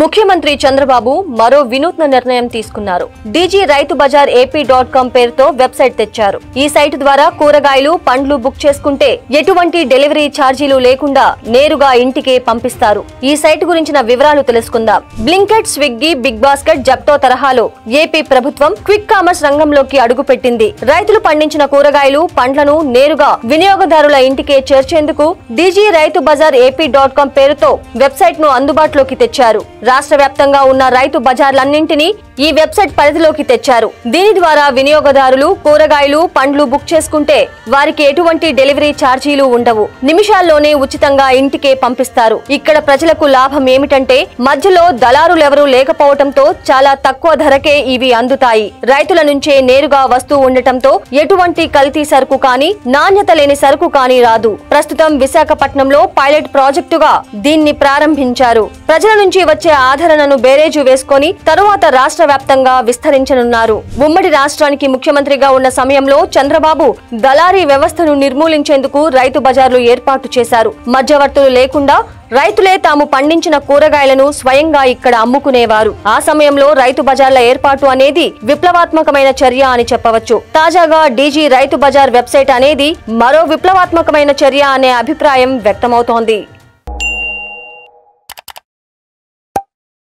ముఖ్యమంత్రి చంద్రబాబు మరో వినూత్న నిర్ణయం తీసుకున్నారు. డీజీ రైతు బజార్ ఏపీ.com పేరుతో వెబ్సైట్ తెచ్చారు. ఈ సైట్ ద్వారా కూరగాయలు, పండ్లు బుక్ చేసుకుంటే ఎటువంటి డెలివరీ ఛార్జీలు లేకుండా నేరుగా ఇంటికే పంపిస్తారు. ఈ సైట్ గురించిన వివరాలు తెలుసుకుందాం. Blinkit, Swiggy, Big Basket, Zepto తరహాలో ఏపీ ప్రభుత్వం క్విక్ కామర్స్ రంగంలోకి అడుగుపెట్టింది. రైతులు పండించిన కూరగాయలు, పండ్లను నేరుగా వినియోగదారుల ఇంటికే చేర్చేందుకు డీజీ రైతు బజార్ ఏపీ.com పేరుతో వెబ్సైట్ ను అందుబాటులోకి తెచ్చారు. రాష్ట్ర వ్యాప్తంగా ఉన్న రైతు బజార్లన్నింటినీ ఈ వెబ్సైట్ పరిధిలోకి తెచ్చారు. దీని ద్వారా వినియోగదారులు కూరగాయలు, పండ్లు బుక్ చేసుకుంటే వారికి ఎటువంటి డెలివరీ ఛార్జీలు ఉండవు. నిమిషాల్లోనే ఉచితంగా ఇంటికే పంపిస్తారు. ఇక్కడ ప్రజలకు లాభం ఏమిటంటే మధ్యలో దళారులెవరూ లేకపోవడంతో చాలా తక్కువ ధరకే ఇవి అందుతాయి. రైతుల నుంచే నేరుగా వస్తూ ఉండటంతో ఎటువంటి కల్తీ సరుకు కానీ, నాణ్యత లేని సరుకు కానీ రాదు. ప్రస్తుతం విశాఖపట్నంలో పైలట్ ప్రాజెక్టుగా దీన్ని ప్రారంభించారు. ప్రజల నుంచి వచ్చే ఆదరణను బేరేజు వేసుకొని తరువాత రాష్ట్ర వ్యాప్తంగా విస్తరించనున్నారు. ఉమ్మడి రాష్ట్రానికి ముఖ్యమంత్రిగా ఉన్న సమయంలో చంద్రబాబు దళారీ వ్యవస్థను నిర్మూలించేందుకు రైతు బజార్లు ఏర్పాటు చేశారు. మధ్యవర్తులు లేకుండా రైతులే తాము పండించిన కూరగాయలను స్వయంగా ఇక్కడ అమ్ముకునేవారు. ఆ సమయంలో రైతు బజార్ల ఏర్పాటు అనేది విప్లవాత్మకమైన చర్య అని చెప్పవచ్చు. తాజాగా డీజీ రైతు బజార్ వెబ్సైట్ అనేది మరో విప్లవాత్మకమైన చర్య అనే అభిప్రాయం వ్యక్తమవుతోంది.